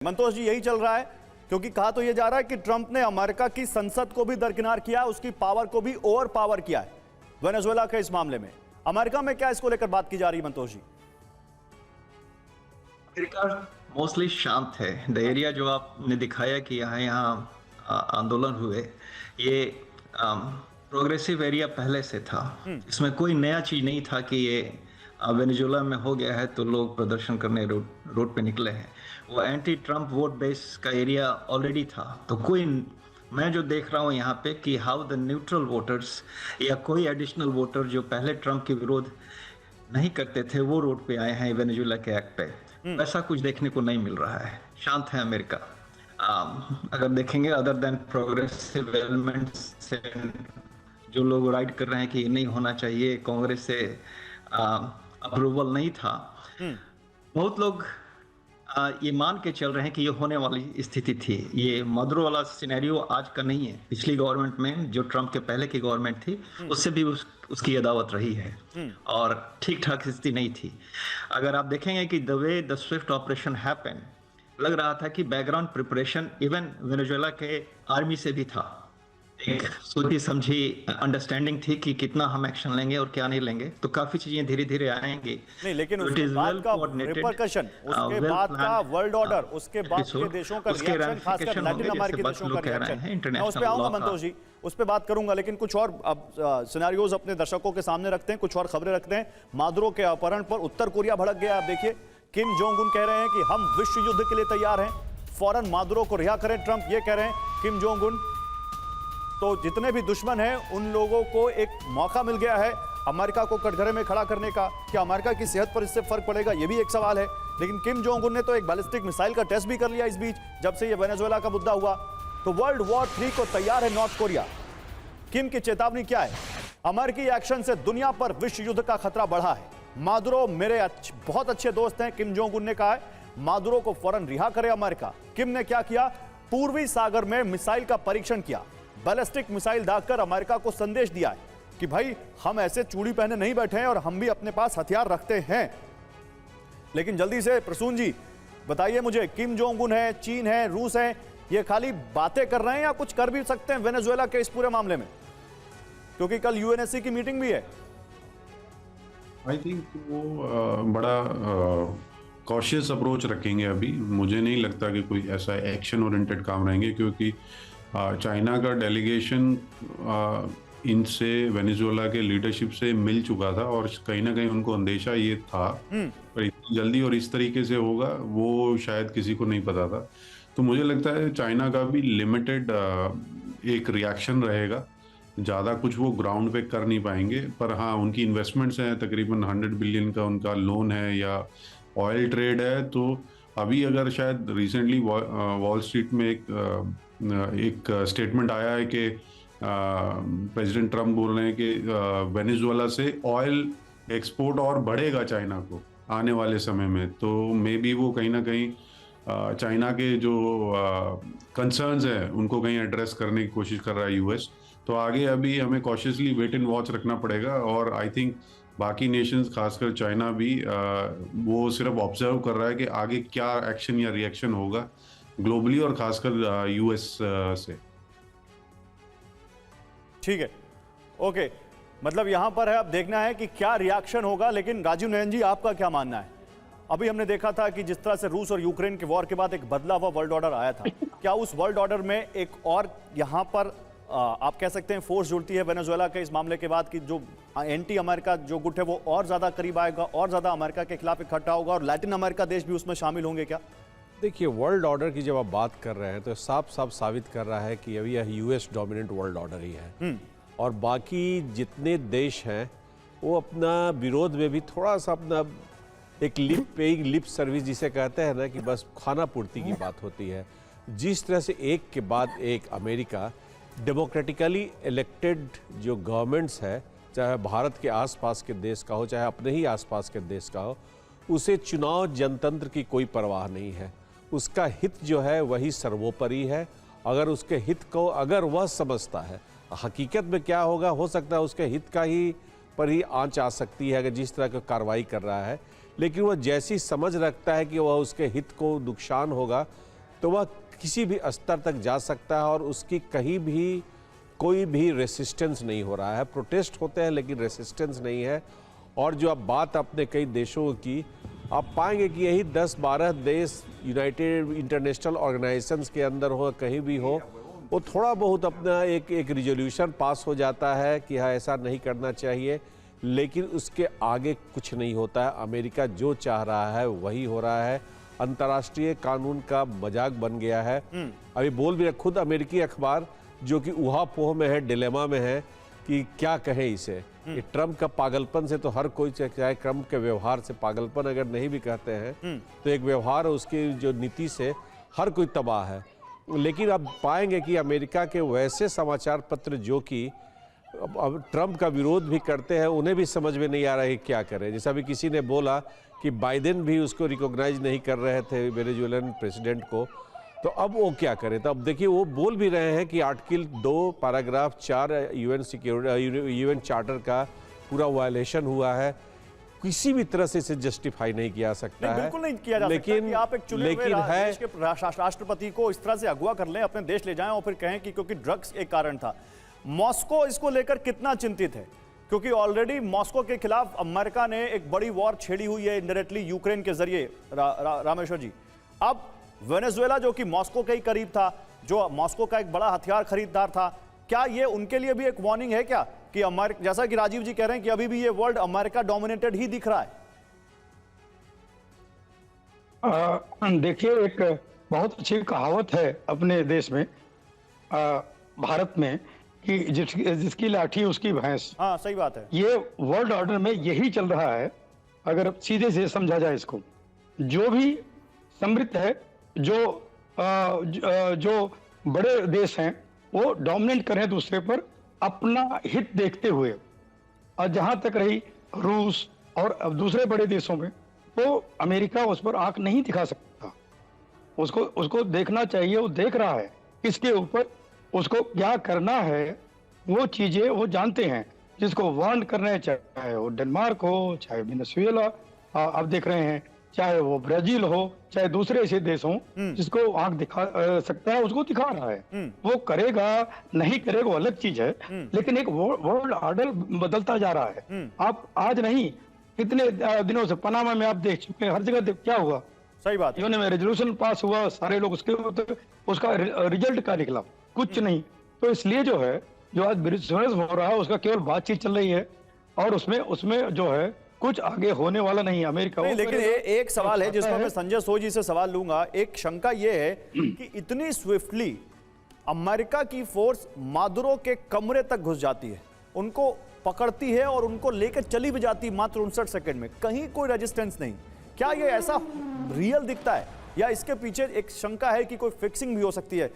मंतोष जी, यही चल रहा है क्योंकि कहा तो यह जा रहा है कि ट्रंप ने अमेरिका की संसद को भी दरकिनार किया, उसकी पावर को भी ओवर पावर किया है वेनेजुएला के इस मामले में। अमेरिका में क्या इसको लेकर बात की जा रही है मंतोष जी? अमेरिका मोस्टली शांत है। द एरिया जो आपने दिखाया कि यहाँ आंदोलन हुए, ये प्रोग्रेसिव एरिया पहले से था। इसमें कोई नया चीज नहीं था कि ये वेनेजुएला में हो गया है तो लोग प्रदर्शन करने रोड पे निकले हैं। वो एंटी ट्रंप वोट बेस का एरिया ऑलरेडी था। तो कोई मैं जो देख रहा हूँ यहाँ पे कि हाउ द न्यूट्रल वोटर्स या कोई एडिशनल वोटर जो पहले ट्रंप के विरोध नहीं करते थे वो रोड पे आए हैं वेनेजुएला के एक्ट पे। ऐसा कुछ देखने को नहीं मिल रहा है। शांत है अमेरिका। अगर देखेंगे अदर देन प्रोग्रेसिव एलिमेंट्स से जो लोग राइट कर रहे हैं कि नहीं होना चाहिए, कांग्रेस से अप्रूवल नहीं था, बहुत लोग ये मान के चल रहे हैं कि ये होने वाली स्थिति थी। ये मदुरो वाला सिनेरियो आज का नहीं है। पिछली गवर्नमेंट में जो ट्रंप के पहले की गवर्नमेंट थी उससे भी उसकी अदावत रही है और ठीक ठाक स्थिति नहीं थी। अगर आप देखेंगे कि the way the Swift operation happen, लग रहा था कि बैकग्राउंड प्रिपरेशन इवन वेनेजुएला के आर्मी से भी था। एक सोची समझी अंडरस्टैंडिंग थी कि कितना हम एक्शन लेंगे और क्या नहीं लेंगे। तो काफी चीजें धीरे धीरे आएंगी। नहीं, लेकिन उसके बाद का रिपरकशन, उसके बाद का वर्ल्ड ऑर्डर, उसके बाद के देशों का रिएक्शन, खासकर लैटिन अमेरिकी देशों का रिएक्शन, मैं उस पे आऊंगा मंतोष जी, उस पे बात करूंगा। लेकिन कुछ और अब सिनेरियोज अपने दर्शकों के सामने रखते हैं, कुछ और खबरें रखते हैं। मादुरो के अपहरण पर उत्तर कोरिया भड़क गया। आप देखिए, किम जोंग उन कह रहे हैं कि हम विश्व युद्ध के लिए तैयार हैं, फौरन मादुरो को रिहा करें। ट्रंप ये कह रहे हैं, किम जोंग उन। तो जितने भी दुश्मन हैं उन लोगों को एक मौका मिल गया है अमेरिका को कटघरे में खड़ा करने का। क्या अमेरिका की सेहत पर इससे फर्क पड़ेगा, ये भी एक सवाल है। लेकिन किम जोंग उन ने तो एक बैलिस्टिक मिसाइल का टेस्ट भी कर लिया इस बीच, जब से ये वेनेजुएला का मुद्दा हुआ। तो वर्ल्ड वॉर 3 को तैयार है नॉर्थ कोरिया। किम की चेतावनी क्या है? अमेरिकी एक्शन से दुनिया पर विश्व युद्ध का खतरा बढ़ा है। मादुरो मेरे बहुत अच्छे दोस्त हैं, किम जोंग उन ने कहा है मादुरो को फौरन रिहा करे अमेरिका। किम ने क्या किया? पूर्वी सागर में मिसाइल का परीक्षण किया, बैलिस्टिक मिसाइल दागकर अमेरिका को संदेश दिया है कि भाई हम ऐसे चूड़ी पहने नहीं बैठे हैं और हम भी अपने पास हथियार रखते हैं। लेकिन जल्दी से प्रसून जी बताइए मुझे, किम जोंग उन है, चीन है, रूस है, ये खाली बातें कर रहे हैं या कुछ कर भी सकते हैं वेनेजुएला के इस पूरे मामले में? क्योंकि कल यूएनएससी की मीटिंग भी है। आई थिंक वो बड़ा कॉशियस अप्रोच रखेंगे। अभी मुझे नहीं लगता कि कोई ऐसा एक्शन ओरिएंटेड काम रहेंगे, क्योंकि चाइना का डेलीगेशन इनसे वेनेजुएला के लीडरशिप से मिल चुका था और कहीं ना कहीं उनको अंदेशा ये था, पर इतनी जल्दी और इस तरीके से होगा वो शायद किसी को नहीं पता था। तो मुझे लगता है चाइना का भी लिमिटेड एक रिएक्शन रहेगा। ज़्यादा कुछ वो ग्राउंड पे कर नहीं पाएंगे, पर हाँ उनकी इन्वेस्टमेंट्स हैं, तकरीबन 100 बिलियन का उनका लोन है या ऑयल ट्रेड है। तो अभी अगर शायद रिसेंटली वॉल स्ट्रीट में एक स्टेटमेंट आया है कि प्रेसिडेंट ट्रंप बोल रहे हैं कि वेनेजुएला से ऑयल एक्सपोर्ट और बढ़ेगा चाइना को आने वाले समय में। तो मे बी वो कहीं ना कहीं चाइना के जो कंसर्न्स हैं उनको कहीं एड्रेस करने की कोशिश कर रहा है यूएस। तो आगे अभी हमें कॉशियसली वेट एंड वॉच रखना पड़ेगा। और आई थिंक बाकी नेशंस खासकर चाइना भी वो सिर्फ ऑब्जर्व कर रहा है कि आगे क्या एक्शन या रिएक्शन होगा ग्लोबली और खासकर यूएस से। ठीक है, ओके, मतलब यहां पर है अब देखना है कि क्या रिएक्शन होगा। लेकिन राजीव नयन जी, आपका क्या मानना है? अभी हमने देखा था कि जिस तरह से रूस और यूक्रेन के वॉर के बाद एक बदला हुआ वर्ल्ड ऑर्डर आया था, क्या उस वर्ल्ड ऑर्डर में एक और यहां पर आप कह सकते हैं फोर्स जुड़ती है वेनेजुएला के इस मामले के बाद कि जो एंटी अमेरिका जो गुट है वो और ज्यादा करीब आएगा, और ज्यादा अमेरिका के खिलाफ इकट्ठा होगा और लैटिन अमेरिका देश भी उसमें शामिल होंगे क्या? देखिए, वर्ल्ड ऑर्डर की जब आप बात कर रहे हैं तो साफ साफ साबित कर रहा है कि अभी यह यूएस डोमिनेंट वर्ल्ड ऑर्डर ही है। और बाकी जितने देश हैं वो अपना विरोध में भी थोड़ा सा अपना एक लिप सर्विस जिसे कहते हैं ना, कि बस खाना पूर्ति की बात होती है। जिस तरह से एक के बाद एक अमेरिका डेमोक्रेटिकली इलेक्टेड जो गवर्नमेंट्स है, चाहे भारत के आसपास के देश का हो चाहे अपने ही आसपास के देश का हो, उसे चुनाव जनतंत्र की कोई परवाह नहीं है। उसका हित जो है वही सर्वोपरि है। अगर उसके हित को अगर वह समझता है, हकीकत में क्या होगा, हो सकता है उसके हित का ही पर ही आंच आ सकती है अगर जिस तरह की कार्रवाई कर रहा है। लेकिन वह जैसी समझ रखता है कि वह उसके हित को नुकसान होगा, तो वह किसी भी स्तर तक जा सकता है और उसकी कहीं भी कोई भी रेसिस्टेंस नहीं हो रहा है। प्रोटेस्ट होते हैं लेकिन रेसिस्टेंस नहीं है। और जो अब बात अपने कई देशों की, आप पाएंगे कि यही 10-12 देश यूनाइटेड इंटरनेशनल ऑर्गेनाइजेशंस के अंदर हो, कहीं भी हो, वो थोड़ा बहुत अपना एक रिजोल्यूशन पास हो जाता है कि हाँ ऐसा नहीं करना चाहिए, लेकिन उसके आगे कुछ नहीं होता है। अमेरिका जो चाह रहा है वही हो रहा है। अंतर्राष्ट्रीय कानून का मजाक बन गया है। अभी बोल भी खुद अमेरिकी अखबार जो कि ऊहा-पोह में है, डिलेमा में है कि क्या कहे इसे। ये ट्रंप का पागलपन से तो हर कोई, चाहे ट्रंप के व्यवहार से, पागलपन अगर नहीं भी कहते हैं तो एक व्यवहार उसकी जो नीति से हर कोई तबाह है। लेकिन अब पाएंगे कि अमेरिका के वैसे समाचार पत्र जो कि अब ट्रंप का विरोध भी करते हैं, उन्हें भी समझ में नहीं आ रहा है क्या करें। जैसा भी किसी ने बोला कि बाइडेन भी उसको रिकॉग्नाइज नहीं कर रहे थे वेनेजुएलन प्रेसिडेंट को, तो अब वो क्या करें। तो अब देखिए वो बोल भी रहे हैं कि आर्टिकल 2 पैराग्राफ 4 यूएन चार्टर का पूरा वायलेशन हुआ है। किसी भी तरह से इसे जस्टिफाई नहीं किया सकता है। बिल्कुल नहीं किया जा सकता कि आप एक चुने हुए देश के राष्ट्रपति को इस तरह से अगवा कर लें, अपने देश ले जाएं और फिर कहें कि क्योंकि ड्रग्स एक कारण था। मॉस्को इसको लेकर कितना चिंतित है, क्योंकि ऑलरेडी मॉस्को के खिलाफ अमेरिका ने एक बड़ी वॉर छेड़ी हुई है इनडायरेक्टली यूक्रेन के जरिए। रामेश्वर जी, अब वेनेजुएला जो कि मॉस्को के ही करीब था, जो मॉस्को का एक बड़ा हथियार खरीदार था, क्या ये उनके लिए भी एक वार्निंग है क्या कि अमेरिका, जैसा कि राजीव जी कह रहे हैं कि अभी भी ये वर्ल्ड अमेरिका डोमिनेटेड ही दिख रहा है? देखिए, एक बहुत अच्छी कहावत है अपने देश में, भारत में, कि जिसकी लाठी उसकी भैंस। हाँ, सही बात है। ये वर्ल्ड ऑर्डर में यही चल रहा है। अगर सीधे से समझा जाए इसको, जो भी समृद्ध है, जो बड़े देश हैं, वो डोमिनेट करें दूसरे पर अपना हित देखते हुए। और जहां तक रही रूस और दूसरे बड़े देशों में, तो अमेरिका उस पर आंख नहीं दिखा सकता। उसको देखना चाहिए, वो देख रहा है किसके ऊपर उसको क्या करना है, वो चीजें वो जानते हैं। जिसको वार्न करना है, चाहे वो डेनमार्क हो, चाहे वेनेजुएला आप देख रहे हैं, चाहे वो ब्राजील हो, चाहे दूसरे ऐसे देश हों, जिसको आंख दिखा सकता है, उसको दिखा रहा है। वो करेगा नहीं करेगा वो अलग चीज है, लेकिन एक वर्ल्ड ऑर्डर बदलता जा रहा है। आप आज नहीं, कितने दिनों से पनामा में आप देख चुके हैं, हर जगह क्या हुआ। सही बात है। में रेजोल्यूशन पास हुआ, सारे लोग उसका रिजल्ट क्या निकला, कुछ नहीं। तो इसलिए जो है, जो आज बिजनेस हो रहा है, उसका केवल बातचीत चल रही है और उसमें जो है कुछ आगे होने वाला नहीं है अमेरिका। नहीं, लेकिन एक सवाल है जिसमें मैं संजय सोई जी से सवाल लूंगा। एक शंका यह है कि इतनी स्विफ्टली अमेरिका की फोर्स मादुरो के कमरे तक घुस जाती है, उनको पकड़ती है और उनको लेकर चली भी जाती मात्र 59 सेकंड में, कहीं कोई रेजिस्टेंस नहीं। क्या ये ऐसा रियल दिखता है या इसके पीछे एक शंका है कि कोई फिक्सिंग भी हो सकती है?